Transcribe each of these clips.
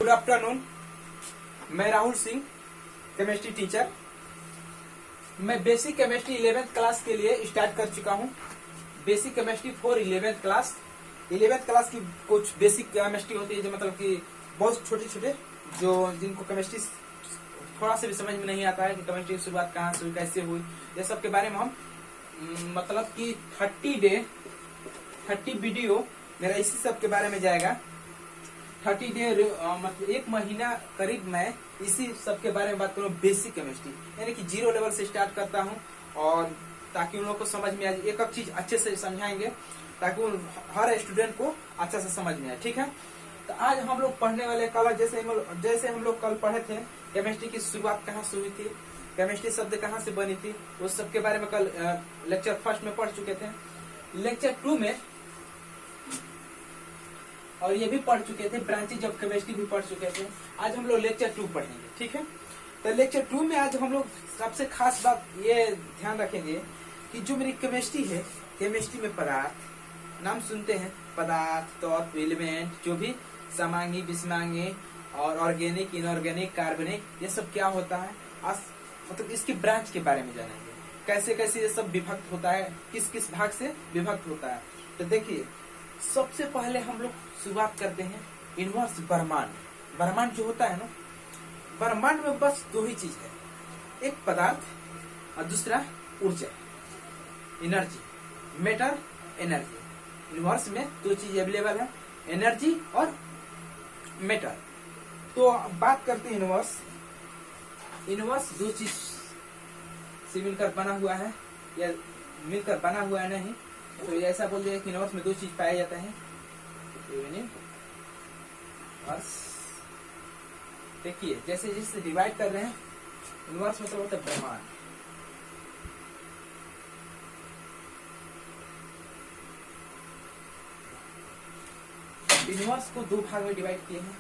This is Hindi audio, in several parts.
Good afternoon. मैं राहुल सिंह, केमिस्ट्री टीचर। मैं बेसिक केमिस्ट्री 11th क्लास के लिए स्टार्ट कर चुका हूँ। Basic chemistry for 11th class. 11th class की कुछ बेसिक केमिस्ट्री होती है जो मतलब कि बहुत छोटे छोटे जो जिनको केमिस्ट्री थोड़ा सा भी समझ में नहीं आता है कि केमिस्ट्री की शुरुआत कहाँ से हुई, कैसे हुई, ये सब के बारे में हम मतलब कि 30 वीडियो मेरा इसी सब के बारे में जाएगा। 30 डे मतलब 1 महीना करीब मैं इसी सब के बारे में बात करूँ। बेसिक केमिस्ट्री यानी कि 0 लेवल से स्टार्ट करता हूँ और ताकि उन लोगों को समझ में आए। एक एक चीज अच्छे से समझाएंगे ताकि हर स्टूडेंट को अच्छा से समझ में आए। ठीक है, तो आज हम लोग पढ़ने वाले कल जैसे हम लोग कल पढ़े थे केमिस्ट्री की शुरुआत कहाँ से हुई थी, केमिस्ट्री शब्द कहाँ से बनी थी, उस सब के बारे में कल लेक्चर 1 में पढ़ चुके थे। लेक्चर 2 में और ये भी पढ़ चुके थे, ब्रांचेज ऑफ केमिस्ट्री भी पढ़ चुके थे। आज हम लोग लेक्चर 2 पढ़ेंगे। ठीक है, तो लेक्चर 2 में आज हम लोग सबसे खास बात ये ध्यान रखेंगे कि जो मेरी केमिस्ट्री है, केमिस्ट्री में पदार्थ नाम सुनते हैं, पदार्थ, तत्व, एलिमेंट, जो भी समांगी, विषमांगी और ऑर्गेनिक, इनऑर्गेनिक, कार्बनिक, ये सब क्या होता है, आज मतलब इसके ब्रांच के बारे में जानेंगे। कैसे कैसे ये सब विभक्त होता है, किस किस भाग से विभक्त होता है। तो देखिए, सबसे पहले हम लोग शुरुआत करते हैं इनवर्स ब्रह्मांड। ब्रह्मांड जो होता है ना, ब्रह्मांड में बस 2 ही चीज है, एक पदार्थ और दूसरा ऊर्जा, एनर्जी, मैटर, एनर्जी। यूनिवर्स में 2 चीज अवेलेबल है, एनर्जी और मैटर। तो बात करते हैं यूनिवर्स। यूनिवर्स 2 चीज से मिलकर बना हुआ है या मिलकर बना हुआ है नहीं, तो ऐसा बोल दिया कि यूनिवर्स में 2 चीज पाया जाता है। देखिए, जैसे जैसे डिवाइड कर रहे हैं, यूनिवर्स मतलब होता है ब्रह्मांड। यूनिवर्स को 2 भाग में डिवाइड किए हैं।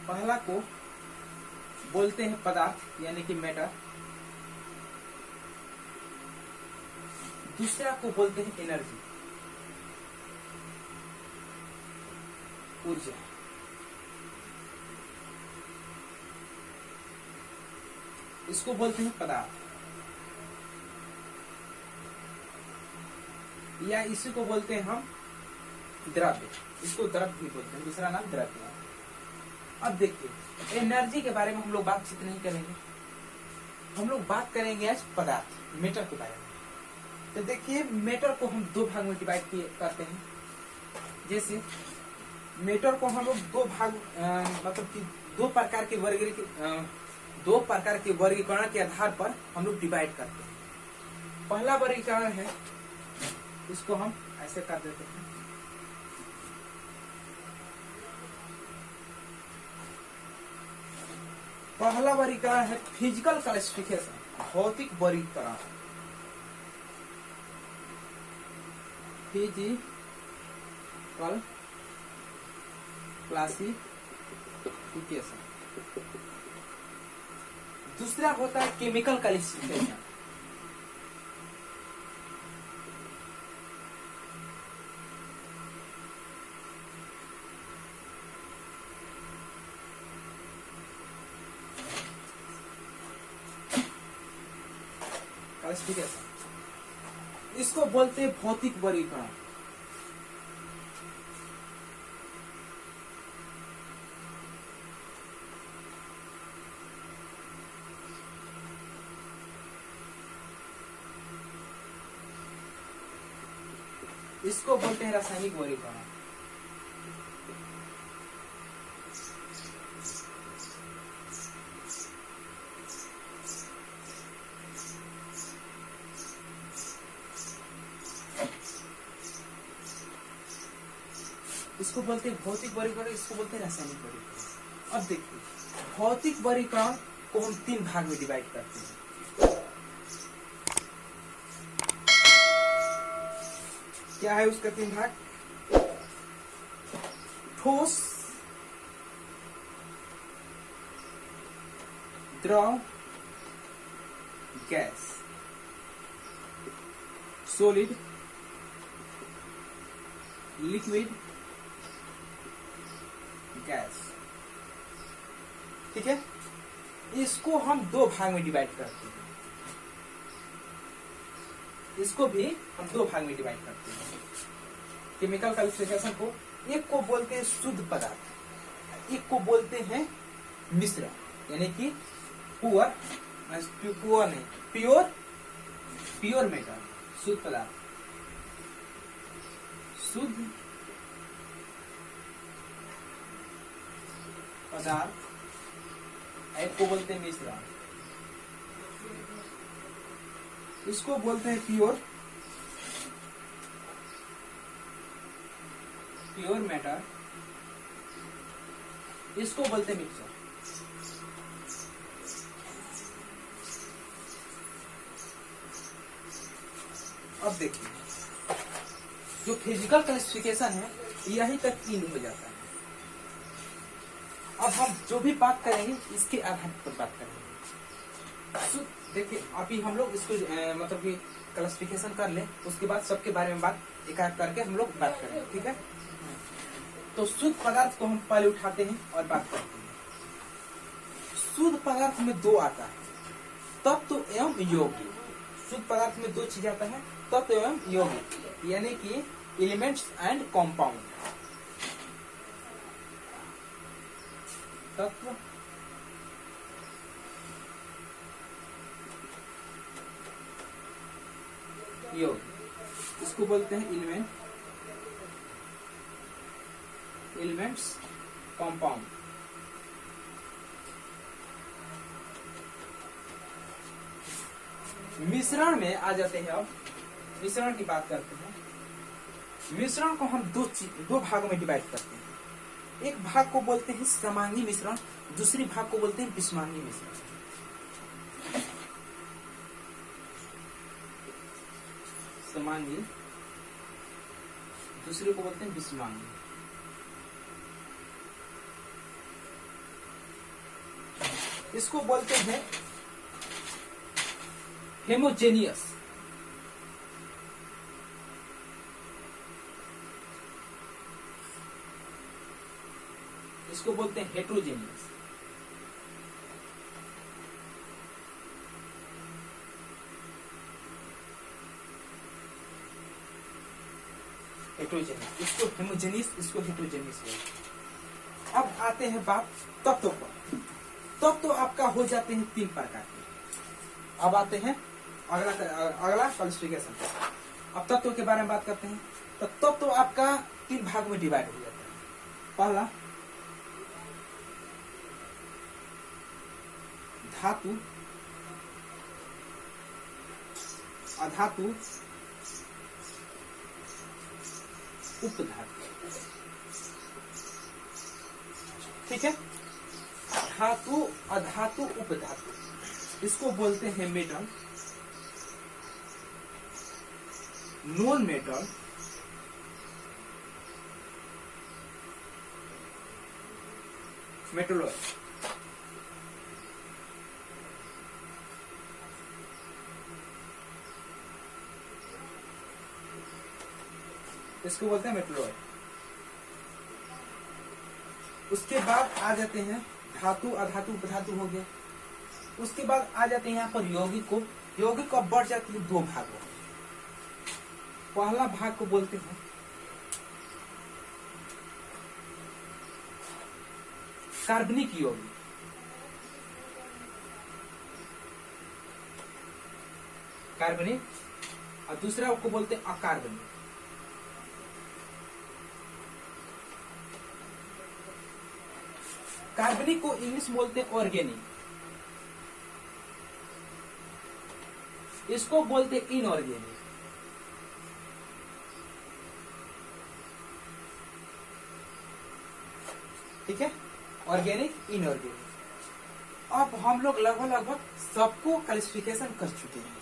पहला को बोलते हैं पदार्थ यानी कि मैटर, दूसरा को बोलते हैं एनर्जी, ऊर्जा। इसको बोलते हैं पदार्थ या इसी को बोलते हैं हम द्रव्य। इसको द्रव्य भी बोलते हैं, दूसरा नाम द्रव्य है। अब देखिए, एनर्जी के बारे में हम लोग बातचीत नहीं करेंगे, हम लोग बात करेंगे आज पदार्थ, मैटर के बारे में। तो देखिए, मैटर को हम 2 भाग में डिवाइड करते हैं। जैसे मैटर को हम लोग 2 भाग मतलब कि 2 प्रकार के वर्गीकरण के आधार पर हम लोग डिवाइड करते हैं। पहला वर्गीकरण है, इसको हम ऐसे कर देते हैं। पहला वर्गीकरण है फिजिकल क्लासिफिकेशन, भौतिक वर्गीकरण। Physical classification. दूसरा होता है केमिकल क्लासिफिकेशन। इसको बोलते हैं भौतिक वर्गीकरण। इसको बोलते हैं रासायनिक वर्गीकरण। इसको बोलते हैं भौतिक वर्गीकरण, इसको बोलते हैं रासायनिक वर्गीकरण। अब देखिए, भौतिक वर्गीकरण को हम 3 भाग में डिवाइड करते हैं। क्या है उसका 3 भाग? ठोस, द्रव, गैस, सॉलिड, लिक्विड, गैस। ठीक है, इसको हम दो भाग में डिवाइड करते हैं, इसको भी हम दो भाग में डिवाइड करते हैं केमिकल क्लासिफिकेशन को। एक को बोलते हैं शुद्ध पदार्थ, एक को बोलते हैं मिश्रण, यानी कि प्योर नहीं, प्योर मेटल, शुद्ध पदार्थ, शुद्ध पदार्थ। एक को बोलते हैं मिश्रण, इसको बोलते हैं प्योर मेटल, इसको बोलते हैं मिक्सचर। अब देखिए, जो फिजिकल क्लासिफिकेशन है यही तक तीन हो जाता है। अब हम जो भी बात करेंगे इसके आधार पर बात करेंगे। देखिए, अभी हम लोग इसको मतलब कि क्लासिफिकेशन कर ले, उसके बाद सबके बारे में बात एक एक करके हम लोग बात करेंगे। ठीक है, तो शुद्ध पदार्थ को हम पहले उठाते हैं और बात करते हैं। शुद्ध पदार्थ में दो आता है, तत्व एवं यौगिक। शुद्ध पदार्थ में दो चीज आता है, तत्व एवं यौगिक, यानी कि एलिमेंट्स एंड कॉम्पाउंड। तत्व यौगिक, इसको बोलते हैं एलिमेंट्स कॉम्पाउंड। मिश्रण में आ जाते हैं। अब मिश्रण की बात करते हैं। मिश्रण को हम दो भागों में डिवाइड करते हैं। एक भाग को बोलते हैं समांगी मिश्रण, दूसरी भाग को बोलते हैं विषमांगी मिश्रण। समांगी, दूसरे को बोलते हैं विषमांगी। इसको बोलते हैं हेमोजेनियस, इसको बोलते हैं हेट्रोजेनियस। हेट्रोजेनियस, इसको हेमोजेनियस, इसको हेट्रोजेनियस। अब आते हैं बात तत्व पर। तत्व आपका हो जाते हैं तीन प्रकार के। अब आते हैं अगला क्लासिफिकेशन। अब तत्व के बारे में बात करते हैं। तो तत्व आपका तीन भाग में डिवाइड हो जाता है। पहला धातु, अधातु, उपधातु। ठीक है, धातु, अधातु, उपधातु, इसको बोलते हैं मेटल, नॉन मेटल, मेटलॉइड। इसको बोलते हैं मेटलॉइड। उसके बाद आ जाते हैं धातु, अधातु, उपधातु हो गया। उसके बाद आ जाते हैं यहाँ पर यौगिक को। यौगिक को बढ़ जाती है दो भागों। पहला भाग को बोलते हैं कार्बनिक यौगिक, कार्बनिक, और दूसरा को बोलते हैं अकार्बनिक। कार्बनिक को इंग्लिश में बोलते हैं ऑर्गेनिक, इसको बोलते हैं इनऑर्गेनिक। ठीक है, ऑर्गेनिक, इनऑर्गेनिक। अब हम लोग लगभग सबको क्लासिफिकेशन कर चुके हैं।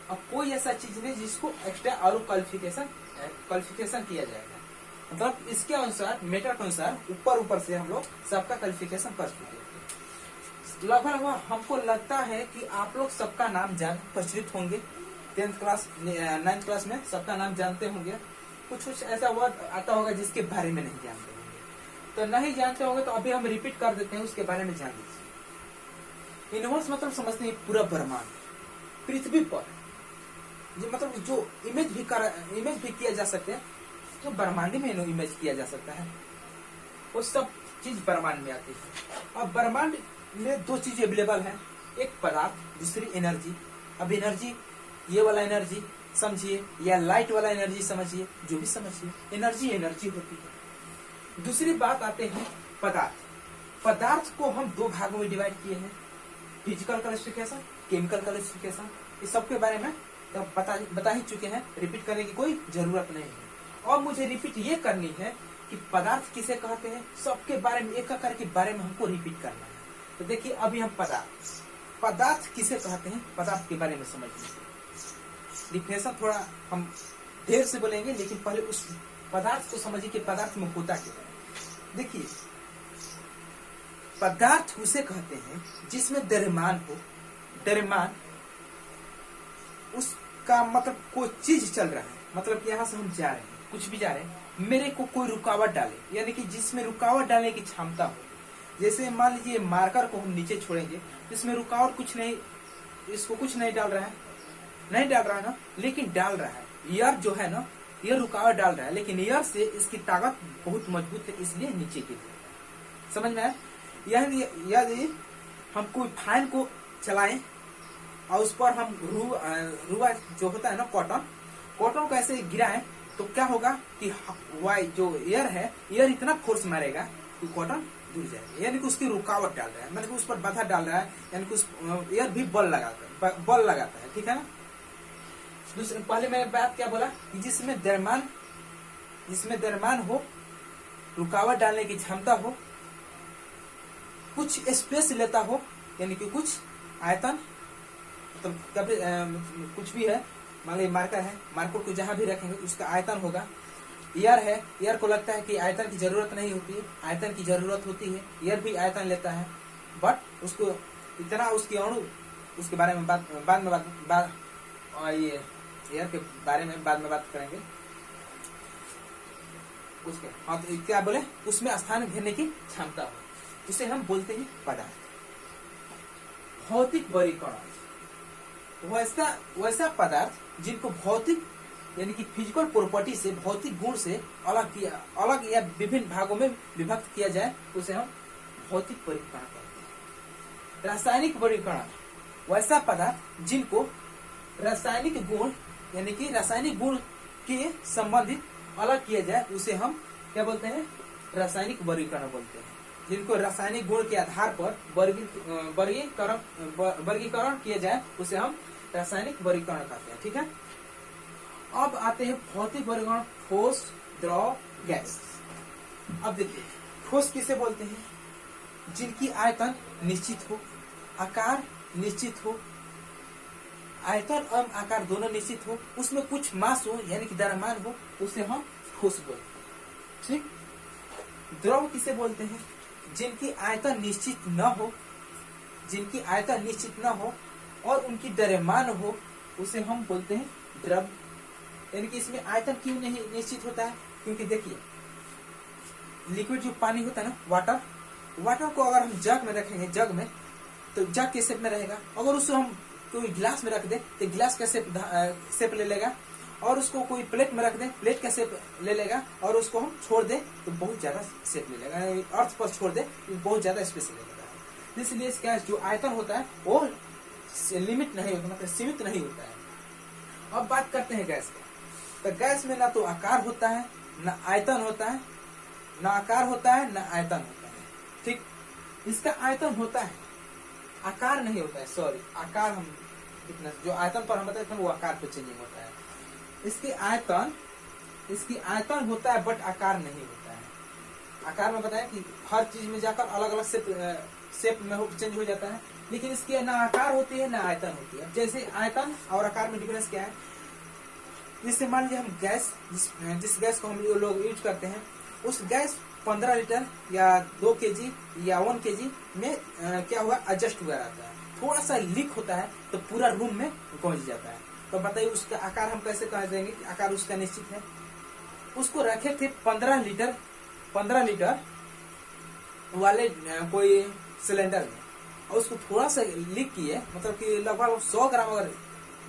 अब कोई ऐसा चीज नहीं जिसको एक्स्ट्रा और क्वालिफिकेशन किया जाएगा। मतलब इसके अनुसार, मेटर के अनुसार ऊपर से हम लोग सबका क्वालिफिकेशन कर चुके हैं। लगभग हमको लगता है कि आप लोग सबका नाम जान परिचित होंगे। 10th क्लास 9th क्लास में सबका नाम जानते होंगे। कुछ ऐसा वर्ड आता होगा जिसके बारे में नहीं जानते होंगे। तो नहीं जानते होंगे तो अभी हम रिपीट कर देते हैं, उसके बारे में जान लीजिए। यूनिवर्स मतलब समझते हैं पूरा ब्रह्मांड, पृथ्वी पर जो मतलब जो इमेज भी किया जा सकते हैं, जो ब्रह्मांड में इमेज किया जा सकता है, वो सब चीज ब्रह्मांड में आती है। अब ब्रह्मांड में दो चीज अवेलेबल है, एक पदार्थ, दूसरी एनर्जी। अब एनर्जी, ये वाला एनर्जी समझिए या लाइट वाला एनर्जी समझिए, जो भी समझिए, एनर्जी एनर्जी होती है। दूसरी बात आते हैं पदार्थ। पदार्थ को हम दो भागों में डिवाइड किए हैं, फिजिकल क्लासिफिकेशन, केमिकल क्लासिफिकेशन। इस सब के बारे में तो बता ही चुके हैं, रिपीट करने की कोई जरूरत नहीं है। और मुझे रिपीट ये करनी है कि पदार्थ किसे कहते हैं, सबके बारे में एक आकार के बारे में हमको रिपीट करना है। तो देखिए अभी हम पदार्थ किसे कहते हैं, पदार्थ के बारे में समझ लीजिए। डिफिनेशन थोड़ा हम देर से बोलेंगे, लेकिन पहले उस पदार्थ को समझिए कि पदार्थ में होता क्या है। देखिए पदार्थ उसे कहते हैं जिसमें द्रव्यमान हो। द्रव्यमान उसका मतलब कोई चीज चल रहा है, मतलब कि यहाँ से हम जा रहे हैं, कुछ भी जा रहे हैं, मेरे को कोई रुकावट डाले, यानी कि जिसमें रुकावट डालने की क्षमता हो। जैसे मान लीजिए मार्कर को हम नीचे छोड़ेंगे, इसमें रुकावट कुछ नहीं, इसको कुछ नहीं डाल रहा है, नहीं डाल रहा है ना, लेकिन डाल रहा है। एयर जो है ना, ये रुकावट डाल रहा है, लेकिन एयर से इसकी ताकत बहुत मजबूत है, इसलिए नीचे गिर रहा है। समझ में आया? यदि हम कोई फैन को चलाएं और उस पर हम रुआ जो होता है ना, कॉटन को ऐसे गिराएं, तो क्या होगा कि जो एयर है, एयर इतना फोर्स मारेगा कि कॉटन दूर जाएगा, यानी कि उसकी रुकावट डाल रहा है, मतलब उस पर बाधा डाल रहा है, यानी कि उस एयर भी बल लगाता है। ठीक है ना? दूसरे पहले मैंने बात क्या बोला कि जिसमें द्रव्यमान हो, रुकावट डालने की क्षमता हो, कुछ स्पेस लेता हो, यानी कि कुछ आयतन, मतलब कभी कुछ भी है, मान लीजिए मार्कर है, मार्कर को जहां भी रखेंगे उसका आयतन होगा। एयर है, एयर को लगता है कि आयतन की जरूरत नहीं होती है, आयतन की जरूरत होती है, एयर भी आयतन लेता है, बट उसको इतना उसकी अणु, उसके बारे में बाद में ये एयर के बारे में बाद में बात करेंगे। उसके हाँ, तो क्या बोले, उसमें स्थान घेरने की क्षमता हो, उसे हम बोलते हैं पदार्थ। भौतिक वर्गीकरण, वैसा पदार्थ जिनको भौतिक यानी कि फिजिकल प्रॉपर्टी से, भौतिक गुण से अलग या विभिन्न भागों में विभक्त किया जाए, उसे हम भौतिक वर्गीकरण कहते हैं। रासायनिक वर्गीकरण, वैसा पदार्थ जिनको रासायनिक गुण यानी कि रासायनिक गुण के संबंधित अलग किया जाए, उसे हम क्या बोलते हैं, रासायनिक वर्गीकरण बोलते हैं। जिनको रासायनिक गुण के आधार पर वर्गीकरण किया जाए, उसे हम रासायनिक वर्गीकरण कहते हैं। ठीक है? अब आते हैं भौतिक वर्गीकरण, ठोस, द्रव, गैस। अब देखिए ठोस किसे बोलते हैं, जिनकी आयतन निश्चित हो, आकार निश्चित हो, आयतन एवं आकार दोनों निश्चित हो, उसमें कुछ मास हो यानी कि द्रव्यमान हो, उसे हम ठोस बोलते हैं। ठीक? द्रव किसे बोलते हैं, जिनकी आयतन निश्चित न हो, जिनकी आयतन निश्चित न हो और उनकी द्रव्यमान हो, उसे हम बोलते हैं द्रव। यानी कि इसमें आयतन क्यों नहीं निश्चित होता है, क्योंकि देखिए लिक्विड जो पानी होता है ना, वाटर को अगर हम जग में रखेंगे, जग में, तो जग के शेप में रहेगा। अगर उसको हम कोई गिलास में रख दे तो गिलास का शेप ले लेगा, और उसको कोई प्लेट में रख दे, प्लेट का शेप ले लेगा, और उसको हम छोड़ दे तो बहुत ज्यादा शेप ले लेगा, अर्थ पर छोड़ दे तो बहुत ज्यादा स्पेस ले लेगा। इसलिए इसका जो आयतन होता है वो लिमिट नहीं होता, मतलब सीमित नहीं होता है। अब बात करते हैं गैस का। तो गैस में ना तो आकार होता है, ना आयतन होता है, ना आकार होता है, ना आयतन होता है। ठीक? इसका आयतन होता है, आकार नहीं होता है। सॉरी, आकार हम इतना जो आयतन पर हम बताए थे वो आकार पे चेंजिंग होता है। इसकी आयतन होता है, बट आकार नहीं होता है। आकार में बताया कि हर चीज में जाकर अलग अलग शेप में चेंज हो जाता है, लेकिन इसकी ना आकार होती है ना आयतन होती है। जैसे आयतन और आकार में डिफरेंस क्या है, जैसे मान लीजिए हम गैस, जिस गैस को हम लोग यूज करते हैं, उस गैस 15 लीटर या 2 kg या 1 kg में क्या हुआ, एडजस्ट हुआ रहता है। थोड़ा सा लीक होता है तो पूरा रूम में पहुंच जाता है। तो बताइए उसका आकार हम कैसे कह देंगे कि आकार उसका निश्चित है। उसको रखे थे 15 लीटर वाले कोई सिलेंडर में और उसको थोड़ा सा लीक किए, मतलब कि लगभग 100 ग्राम अगर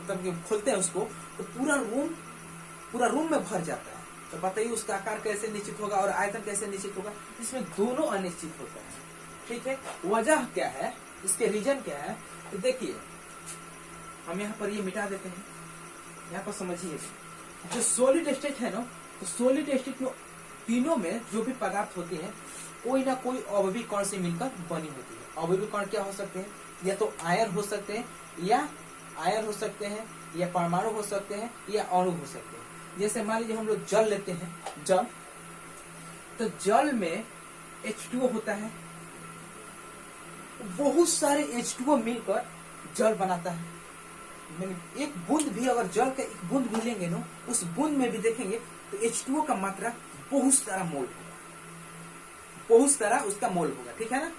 मतलब कि खोलते हैं उसको तो पूरा रूम में भर जाता है। तो बताइए उसका आकार कैसे निश्चित होगा और आयतन कैसे निश्चित होगा? इसमें दोनों अनिश्चित होता है। ठीक है, वजह क्या है, इसके रीजन क्या है? तो देखिए हम यहाँ पर ये मिटा देते हैं। यहाँ पर समझिए जो सॉलिड स्टेट है ना, तो सॉलिड स्टेट में तीनों में जो भी पदार्थ होते हैं कोई ना कोई अवयवी कण से मिलकर बनी होती है। अवयवी कण क्या हो सकते हैं? या तो आयन हो सकते हैं, या परमाणु हो सकते हैं, या अणु हो सकते हैं। जैसे मान लीजिए हम लोग जल लेते हैं, जल, तो जल में H2O होता है, बहुत सारे H2O मिलकर जल बनाता है। एक बूंद भी अगर जल का एक बूंद भी लेंगे ना, उस बूंद में भी देखेंगे तो H2O का मात्रा बहुत सारा मोल होगा, बहुत सारा उसका मोल होगा। ठीक है ना?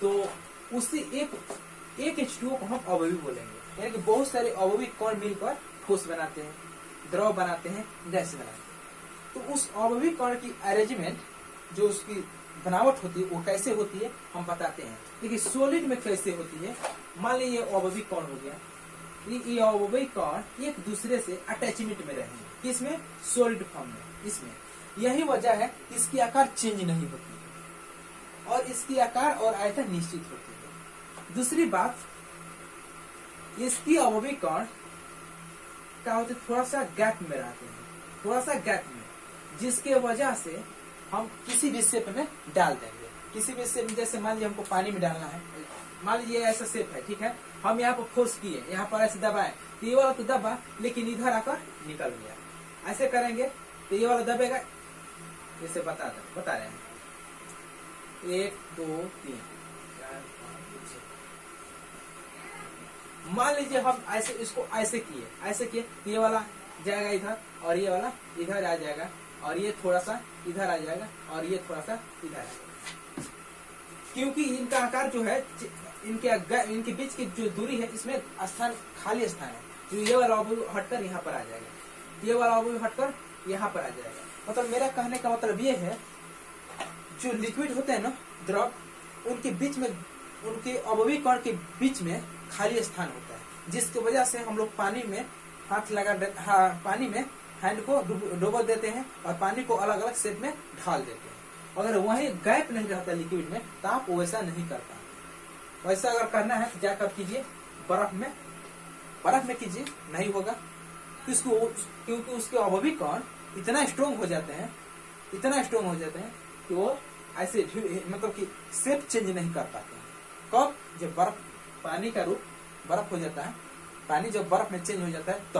तो उसी एक H2O को हम अवयवी बोलेंगे, यानी कि बहुत सारे अवयवी कण मिलकर ठोस बनाते हैं, द्रव बनाते हैं, गैस बनाते हैं। तो उस अवयवी कण की अरेंजमेंट जो उसकी बनावट होती है वो कैसे होती है हम बताते हैं। देखिए सॉलिड में कैसे होती है। मान लीजिए अवयवी कण हो गया, ये अवयवी कण एक दूसरे से अटैचमेंट में रहेंगे, किसमें? सॉलिड फॉर्म में। इसमें यही वजह है इसकी आकार चेंज नहीं होती है और इसकी आकार और आयतन निश्चित होती है। दूसरी बात, इसकी अवयवी कण क्या होते, थोड़ा सा गैप में रहते हैं, थोड़ा सा गैप में, जिसके वजह से हम किसी भी शेप में डाल देंगे। किसी भी शेप में, जैसे मान लीजिए हमको पानी में डालना है, मान लीजिए ऐसा शेप है, ठीक है, हम यहाँ पर फोर्स किए, यहाँ पर ऐसे दबाए तो ये वाला तो दबा लेकिन इधर आकर निकल गया। ऐसे करेंगे तो ये वाला दबेगा। जैसे बता रहे हैं 1 2 3 4 5 6। मान लीजिए हम ऐसे इसको ऐसे किए, ये वाला जाएगा इधर और ये वाला इधर आ जाएगा और ये थोड़ा सा इधर आ जाएगा और ये थोड़ा सा इधर आ जाएगा, क्योंकि इनका आकार जो है, इनके बीच की जो दूरी है, इसमें स्थान खाली स्थान है। जो ये वाला अवयव हटकर यहाँ पर आ जाएगा, ये वाला अवयव हटकर यहाँ पर आ जाएगा। मतलब मेरा कहने का मतलब ये है, जो लिक्विड होते हैं ना, द्रव, उनके बीच में, उनके अवयवी कण के बीच में खाली स्थान होता है, जिसकी वजह से हम लोग पानी में हाथ लगा पानी में हैंड को डुबो देते हैं और पानी को अलग अलग शेप में ढाल देते हैं। अगर वहीं गैप नहीं रहता लिक्विड में तो आप वैसा नहीं कर पाते। वैसा अगर करना है तो जाकर कीजिए बर्फ में कीजिए, नहीं होगा, क्योंकि उसके अवयवी कण इतना स्ट्रोंग हो जाते हैं कि वो ऐसे मतलब कि शेप चेंज नहीं कर पाते हैं। कब? जब पानी का रूप बर्फ हो जाता है, पानी जब बर्फ में चेंज हो जाता है तो।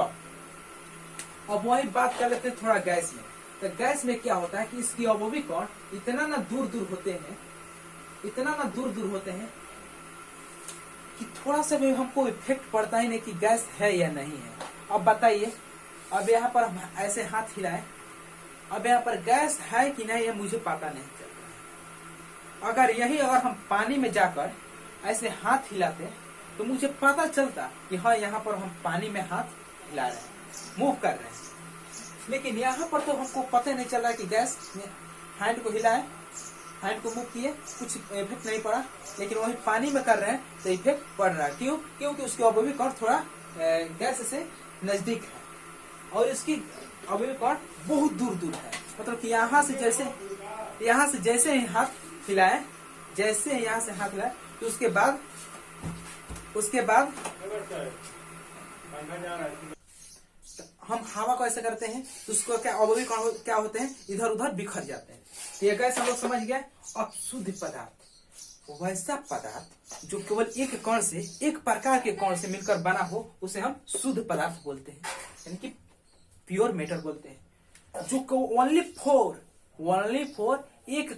अब वही बात कर लेते हैं थोड़ा गैस में। तो गैस में क्या होता है कि इसकी अवयवी कण इतना ना दूर दूर होते हैं कि थोड़ा सा भी हमको इफेक्ट पड़ता ही नहीं कि गैस है या नहीं है। अब बताइए, अब यहाँ पर हम ऐसे हाथ हिलाए, अब यहाँ पर गैस है कि नहीं है मुझे पता नहीं चल रहा है। अगर हम पानी में जाकर ऐसे हाथ हिलाते तो मुझे पता चलता कि हाँ यहाँ पर हम पानी में हाथ हिला रहे हैं, मूव कर रहे हैं। लेकिन यहाँ पर तो हमको पता नहीं चल रहा है कि गैस में हैंड को हिलाए, हैंड को मूव किए, कुछ इफेक्ट नहीं पड़ा। लेकिन वही पानी में कर रहे हैं तो इफेक्ट पड़ रहा है। क्यों? क्योंकि उसकी अवयवी कण थोड़ा गैस से नजदीक है और इसकी अवयवी कण बहुत दूर है। मतलब कि यहाँ से जैसे ही हाथ हिलाए, तो उसके बाद हम हवा को ऐसे करते हैं तो उसको क्या अवयवी कण क्या होते हैं, इधर उधर बिखर जाते हैं। ये गैस हम लोग समझ गए। अब शुद्ध पदार्थ, वैसा पदार्थ जो केवल एक कण से, एक प्रकार के कण से मिलकर बना हो, उसे हम शुद्ध पदार्थ बोलते हैं, यानी कि प्योर मैटर बोलते हैं। जो ओनली फॉर एक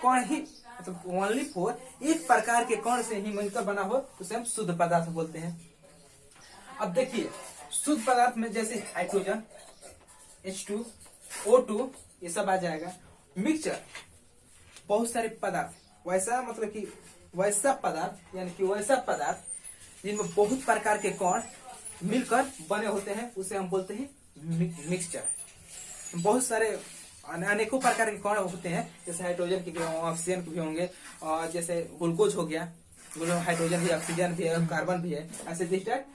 कण ही, मतलब ओनली फॉर एक प्रकार के कण से ही मिलकर बना हो, उसे हम शुद्ध पदार्थ बोलते हैं। अब देखिए शुद्ध पदार्थ में जैसे हाइड्रोजन, H2, O2, ये सब आ जाएगा। मिक्सचर, बहुत सारे पदार्थ, वैसा मतलब कि वैसा पदार्थ, यानी कि वैसा पदार्थ जिनमें बहुत प्रकार के कण मिलकर बने होते हैं, उसे हम बोलते हैं मिक्सचर। बहुत सारे अनेकों प्रकार के कण होते हैं, जैसे हाइड्रोजन के ऑक्सीजन के भी होंगे, और जैसे ग्लूकोज हो गया, हाइड्रोजन भी, ऑक्सीजन भी है, कार्बन भी है, ऐसे जिस टाइप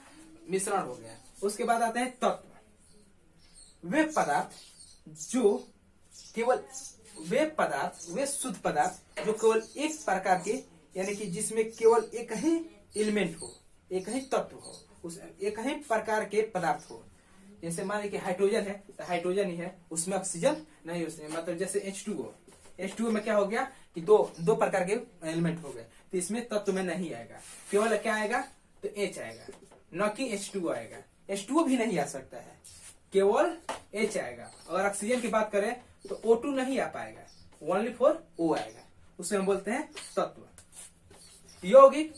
मिश्रण हो गया। उसके बाद आते हैं तत्व। वे पदार्थ जो केवल वे शुद्ध पदार्थ जो केवल एक प्रकार के, यानी कि जिसमें केवल एक ही एलिमेंट हो, एक ही तत्व हो, उस एक ही प्रकार के पदार्थ हो। जैसे मान लीजिए हाइड्रोजन है तो हाइड्रोजन ही है, उसमें ऑक्सीजन नहीं, उसमें मतलब जैसे H2O में क्या हो गया कि दो प्रकार के एलिमेंट हो गए, तो इसमें तत्व में नहीं आएगा, केवल क्या आएगा तो H आएगा, न कि H2O आएगा। H2O भी नहीं आ सकता है, केवल H आएगा। अगर ऑक्सीजन की बात करें तो O2 नहीं आ पाएगा, ओनली फॉर O आएगा, उसे हम बोलते हैं तत्व। यौगिक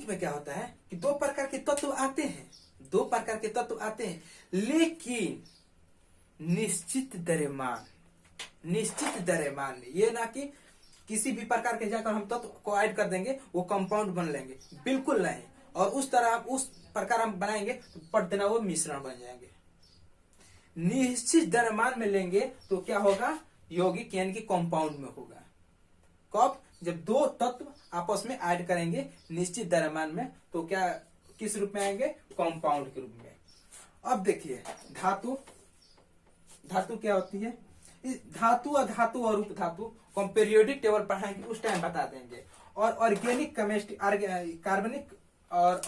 में क्या होता है कि दो प्रकार के तत्व आते हैं, लेकिन निश्चित द्रव्यमान में, ये ना कि किसी भी प्रकार के जाकर हम तत्व को ऐड कर देंगे वो कंपाउंड बन लेंगे, बिल्कुल नहीं। और उस प्रकार हम बनाएंगे तो पढ़ देना वो मिश्रण बन जाएंगे। निश्चित द्रव्यमान में लेंगे तो क्या होगा, यौगिक यानी कि कंपाउंड में होगा। कब, जब दो तत्व आपस में ऐड करेंगे निश्चित द्रव्यमान में, तो क्या किस रूप में आएंगे, कंपाउंड के रूप में। अब देखिए धातु क्या होती है, इस धातु, अधातु और उपधातु को हम पीरियोडिक टेबल पढ़ाएंगे, उस टाइम बता देंगे। और ऑर्गेनिक केमिस्ट्री, कार्बनिक और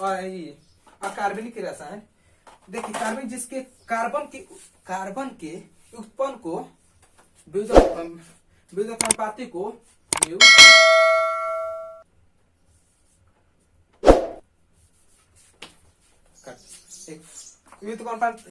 अकार्बनिक रसायन, देखिए कार्बन जिसके कार्बन के उत्पन्न को विद्युत अनुपाती को विद्युत अनुपात